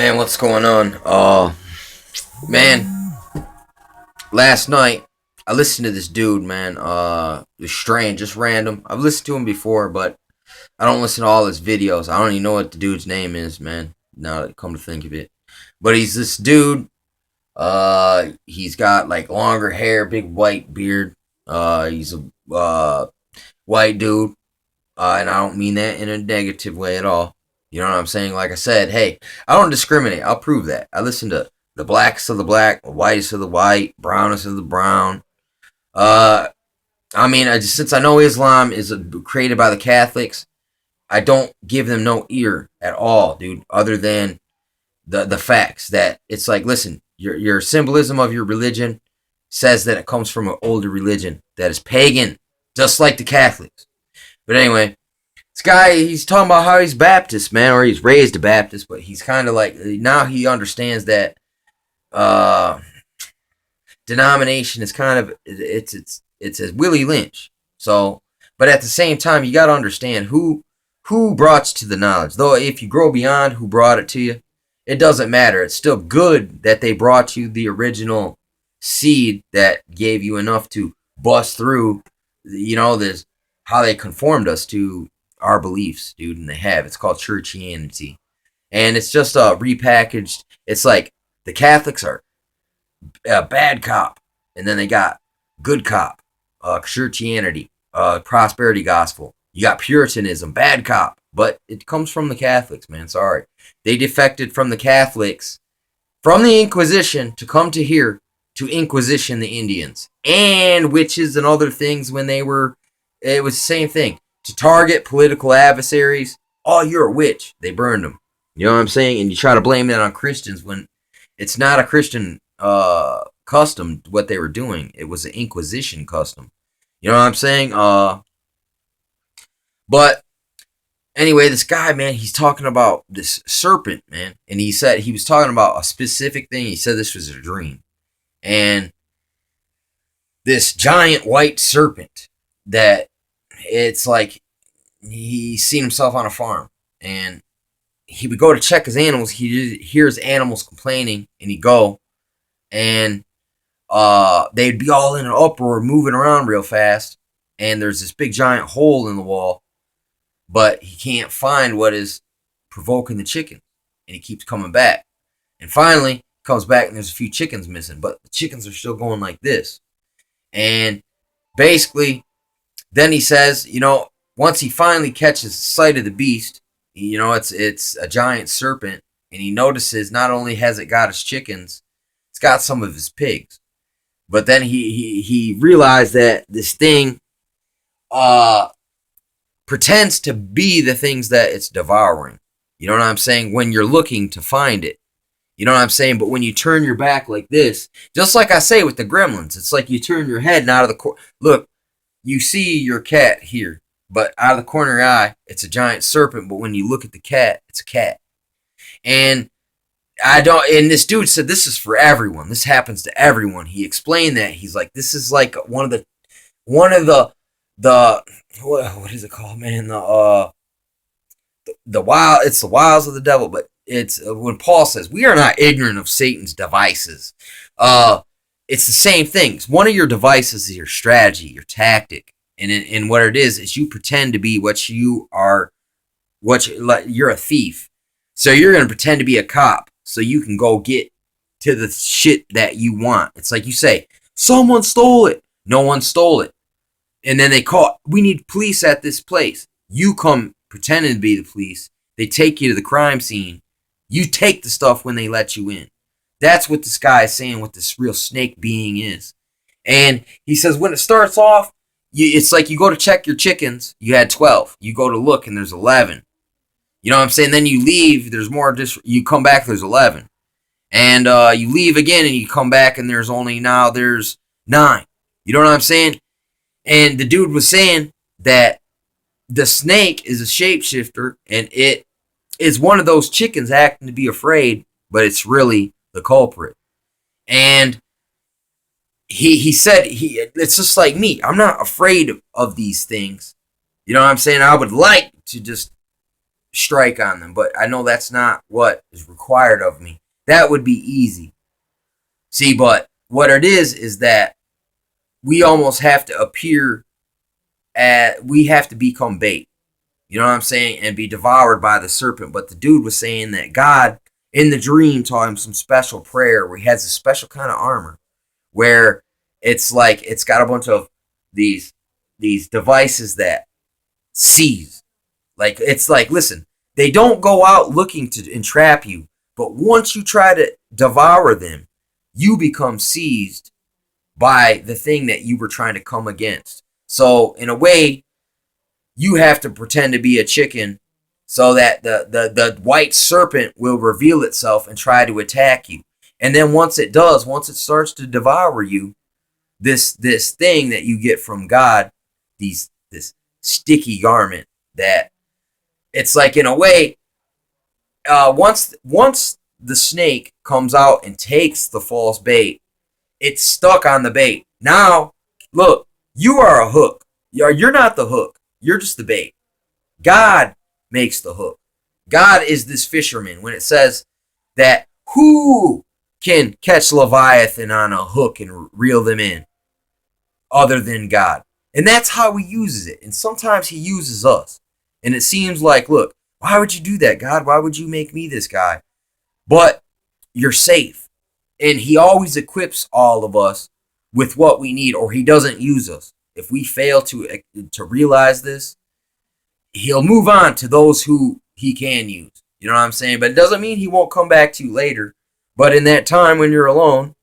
Man, what's going on? Man, last night I listened to this dude, man. It's strange, just random. I've listened to him before, but I don't listen to all his videos. I don't even know what the dude's name is, man. Now that I come to think of it, but he's this dude. He's got like longer hair, big white beard. He's a white dude, and I don't mean that in a negative way at all. You know what I'm saying? Like I said, hey, I don't discriminate. I'll prove that. I listen to the blackest of the black, the whitest of the white, brownest of the brown. Uh, since I know Islam is created by the Catholics, I don't give them no ear at all, dude. Other than the facts that it's like, listen, your symbolism of your religion says that it comes from an older religion that is pagan, just like the Catholics. But anyway, this guy, he's talking about how he's Baptist, man, or he's raised a Baptist, but he's kind of like, now he understands that uh, denomination is kind of, it's a Willie Lynch. So, but at the same time, you got to understand who brought you to the knowledge. Though if you grow beyond who brought it to you, it doesn't matter. It's still good that they brought you the original seed that gave you enough to bust through, this how they conformed us to our beliefs, dude, and they have. It's called churchianity. And it's just repackaged. It's like the Catholics are a bad cop, and then they got good cop, churchianity, prosperity gospel. You got Puritanism, bad cop, but it comes from the Catholics, man. Sorry. They defected from the Catholics, from the Inquisition, to come to here to Inquisition the Indians and witches and other things when they were, it was the same thing. To target political adversaries, oh, you're a witch. They burned them. You know what I'm saying? And you try to blame that on Christians when it's not a Christian custom, what they were doing. It was an Inquisition custom. You know what I'm saying? But anyway, this guy, man, he's talking about this serpent, man. And he said he was talking about a specific thing. He said this was a dream. And this giant white serpent that it's like he's seen himself on a farm. And he would go to check his animals. He hears animals complaining, and he'd go. And they'd be all in an uproar, moving around real fast. And there's this big giant hole in the wall. But he can't find what is provoking the chicken. And he keeps coming back. And finally, comes back and there's a few chickens missing. But the chickens are still going like this. And basically, then he says, once he finally catches sight of the beast, it's a giant serpent. And he notices not only has it got his chickens, it's got some of his pigs. But then he realized that this thing pretends to be the things that it's devouring. You know what I'm saying? When you're looking to find it. You know what I'm saying? But when you turn your back like this, just like I say with the gremlins, it's like you turn your head and out of the corner. Look, you see your cat here, but out of the corner of your eye, it's a giant serpent. But when you look at the cat, it's a cat. And and this dude said this is for everyone. This happens to everyone. He explained that. He's like, this is like one of the what is it called, man? The wild. It's the wiles of the devil. But it's when Paul says we are not ignorant of Satan's devices. It's the same thing. One of your devices is your strategy, your tactic, and what it is you pretend to be what you are. You're a thief, so you're gonna pretend to be a cop, so you can go get to the shit that you want. It's like you say, someone stole it. No one stole it. And then they call, we need police at this place. You come pretending to be the police. They take you to the crime scene. You take the stuff when they let you in. That's what this guy is saying, what this real snake being is. And he says when it starts off, it's like you go to check your chickens. You had 12. You go to look and there's 11. You know what I'm saying? Then you leave. There's more. You come back. There's 11. And you leave again and you come back and there's 9. You know what I'm saying? And the dude was saying that the snake is a shapeshifter and it is one of those chickens acting to be afraid, but it's really the culprit. And he said it's just like me. I'm not afraid of these things. You know what I'm saying? I would like to just strike on them, but I know that's not what is required of me. That would be easy. See, but what it is that we almost have to appear we have to become bait. You know what I'm saying? And be devoured by the serpent. But the dude was saying that God in the dream taught him some special prayer where he has a special kind of armor where it's like it's got a bunch of these devices that seize. Like it's like, listen, they don't go out looking to entrap you, but once you try to devour them, you become seized by the thing that you were trying to come against. So in a way, you have to pretend to be a chicken so that the white serpent will reveal itself and try to attack you. And then once it does, once it starts to devour you, this thing that you get from God, this sticky garment that it's like in a way, once the snake comes out and takes the false bait, it's stuck on the bait. Now, look, you are a hook. You're not the hook. You're just the bait. God makes the hook. God is this fisherman. When it says that who can catch Leviathan on a hook and reel them in other than God? And that's how he uses it. And sometimes he uses us. And it seems like, look, why would you do that, God? Why would you make me this guy? But you're safe. And he always equips all of us with what we need, or he doesn't use us. If we fail to realize this, he'll move on to those who he can use. You know what I'm saying? But it doesn't mean he won't come back to you later. But in that time when you're alone,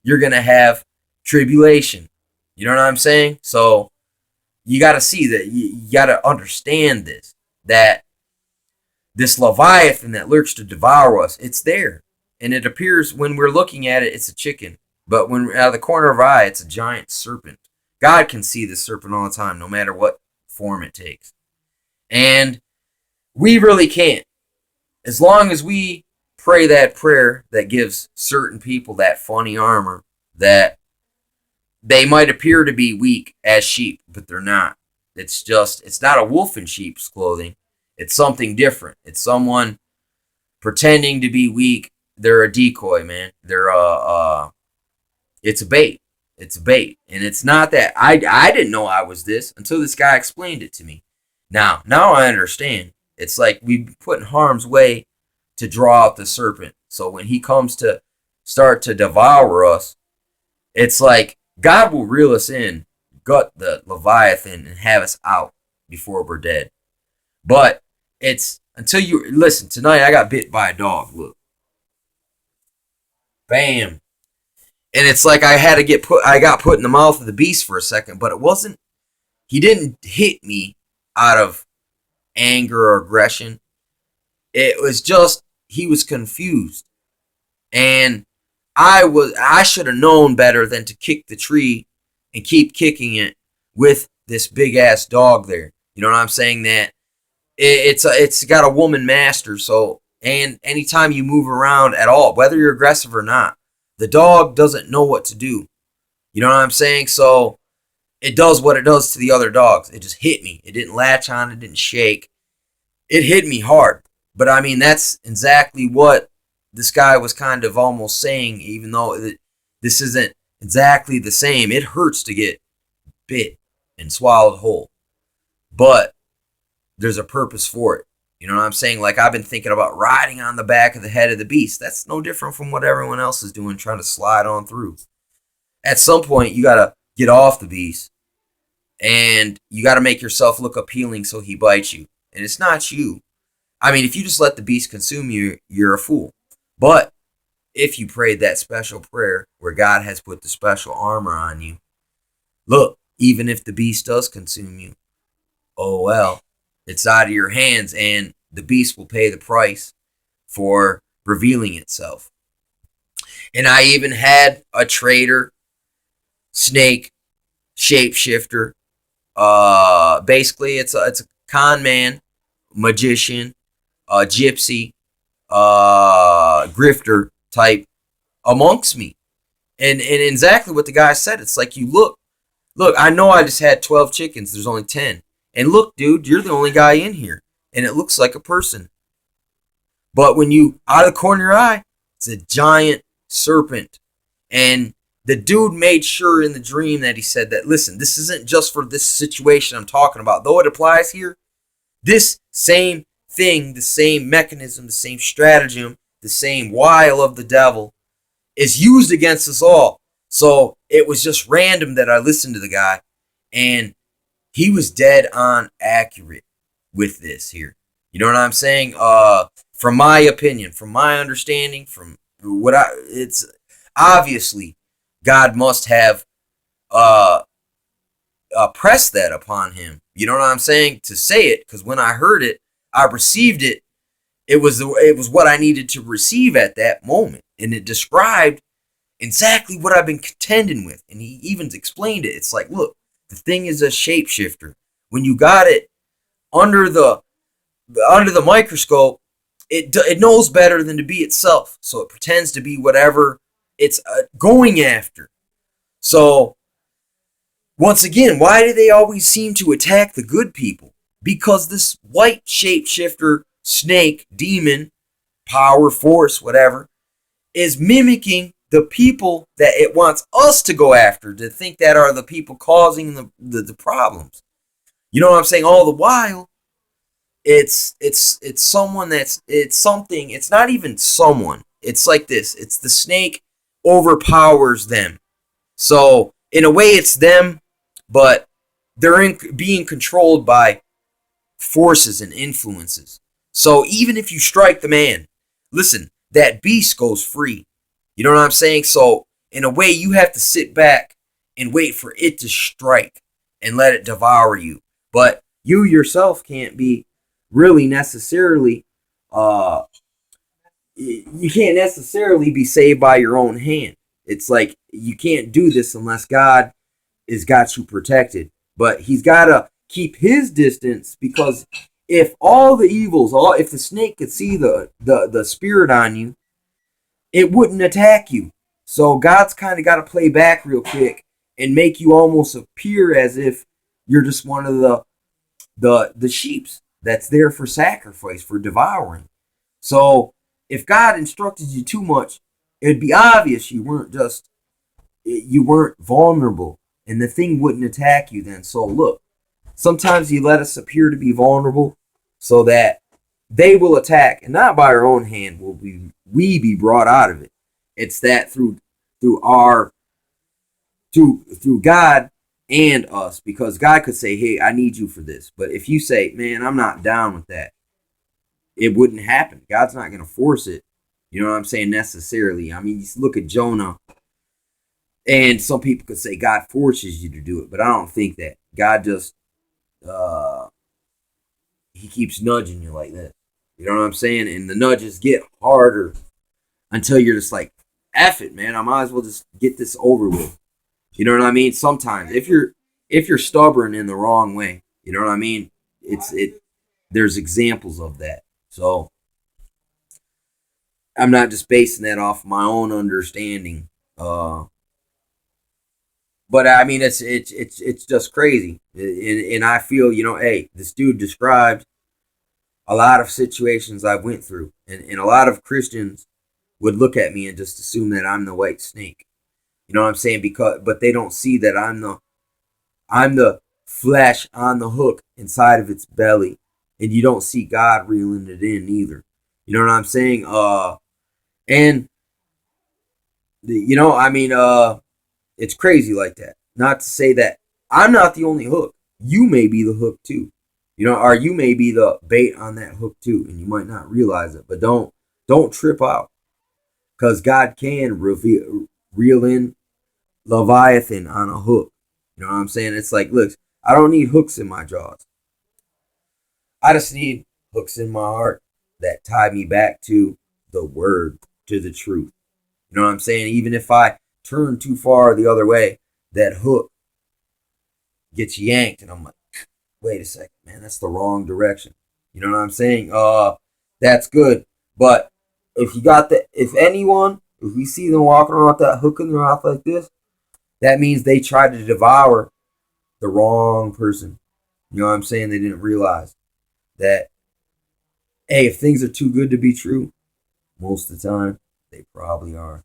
you're going to have tribulation. You know what I'm saying? So you got to see that. You got to understand this, that this Leviathan that lurks to devour us, it's there. And it appears when we're looking at it, it's a chicken. But when out of the corner of our eye, it's a giant serpent. God can see the serpent all the time, no matter what form it takes. And we really can't. As long as we pray that prayer that gives certain people that funny armor, that they might appear to be weak as sheep, but they're not. It's not a wolf in sheep's clothing. It's something different. It's someone pretending to be weak. They're a decoy, man. It's a bait. It's a bait. And it's not that I didn't know I was this until this guy explained it to me. Now I understand. It's like we put in harm's way to draw out the serpent. So when he comes to start to devour us, it's like God will reel us in, gut the Leviathan, and have us out before we're dead. But it's until you listen. Tonight I got bit by a dog. Look, bam. And it's like I got put in the mouth of the beast for a second, but it wasn't, he didn't hit me out of anger or aggression. It was just, he was confused. And I should have known better than to kick the tree and keep kicking it with this big ass dog there. You know what I'm saying? That it's got a woman master. So, and anytime you move around at all, whether you're aggressive or not, the dog doesn't know what to do. You know what I'm saying? So it does what it does to the other dogs. It just hit me. It didn't latch on. It didn't shake. It hit me hard. But I mean, that's exactly what this guy was kind of almost saying, even though this isn't exactly the same. It hurts to get bit and swallowed whole. But there's a purpose for it. You know what I'm saying? Like, I've been thinking about riding on the back of the head of the beast. That's no different from what everyone else is doing, trying to slide on through. At some point, you got to get off the beast. And you got to make yourself look appealing so he bites you. And it's not you. I mean, if you just let the beast consume you, you're a fool. But if you prayed that special prayer where God has put the special armor on you, look, even if the beast does consume you, oh well. It's out of your hands, and the beast will pay the price for revealing itself. And I even had a traitor, snake, shapeshifter. Basically, it's a con man, magician, gypsy, grifter type amongst me. And exactly what the guy said. It's like, you look, I know I just had 12 chickens. There's only 10. And look, dude, you're the only guy in here. and it looks like a person. But when you, out of the corner of your eye, it's a giant serpent. And the dude made sure in the dream that he said that, listen, this isn't just for this situation I'm talking about. Though it applies here, this same thing, the same mechanism, the same stratagem, the same wile of the devil is used against us all. So it was just random that I listened to the guy, and he was dead on accurate with this here. You know what I'm saying? From my opinion, from my understanding, from what it's obviously God must have pressed that upon him. You know what I'm saying? To say it, because when I heard it, I received it. It was what I needed to receive at that moment, and it described exactly what I've been contending with. And he even explained it. It's like, look, the thing is a shapeshifter. When you got it under the microscope, it knows better than to be itself. So it pretends to be whatever it's going after. So once again, why do they always seem to attack the good people? Because this white shapeshifter, snake, demon, power, force, whatever, is mimicking the people that it wants us to go after, to think that are the people causing the problems. You know what I'm saying? All the while, it's someone it's something. It's not even someone. It's like this. It's the snake overpowers them. So in a way, it's them, but they're being controlled by forces and influences. So even if you strike the man, listen, that beast goes free. You know what I'm saying? So in a way, you have to sit back and wait for it to strike and let it devour you. But you yourself can't be really necessarily, you can't necessarily be saved by your own hand. It's like you can't do this unless God has got you protected. But he's got to keep his distance, because if all the evils, if the snake could see the spirit on you, it wouldn't attack you. So God's kind of got to play back real quick and make you almost appear as if you're just one of the sheeps that's there for sacrifice, for devouring. So if God instructed you too much, it'd be obvious you weren't vulnerable, and the thing wouldn't attack you then. So look, sometimes he let us appear to be vulnerable so that they will attack, and not by our own hand will we be brought out of it. It's that through God and us, because God could say, hey, I need you for this. But if you say, man, I'm not down with that, it wouldn't happen. God's not going to force it. You know what I'm saying? Necessarily. I mean, you look at Jonah, and some people could say God forces you to do it, but I don't think that. God just, he keeps nudging you like this. You know what I'm saying? And the nudges get harder until you're just like, F it, man. I might as well just get this over with. You know what I mean? Sometimes if you're stubborn in the wrong way, you know what I mean? There's examples of that. So I'm not just basing that off my own understanding. But I mean, it's just crazy. And I feel, hey, this dude described a lot of situations I went through, and a lot of Christians would look at me and just assume that I'm the white snake. You know what I'm saying? But they don't see that I'm the flesh on the hook inside of its belly, and you don't see God reeling it in either. You know what I'm saying? And it's crazy like that. Not to say that I'm not the only hook. You may be the hook too. Or you may be the bait on that hook too, and you might not realize it. But don't trip out, because God can reel in Leviathan on a hook. You know what I'm saying? It's like, look, I don't need hooks in my jaws. I just need hooks in my heart that tie me back to the word, to the truth. You know what I'm saying? Even if I turn too far the other way, that hook gets yanked, and I'm like, wait a second, man, that's the wrong direction. You know what I'm saying? That's good. But if we see them walking around with that hook in their mouth like this, that means they tried to devour the wrong person. You know what I'm saying? They didn't realize that hey, if things are too good to be true, most of the time they probably are.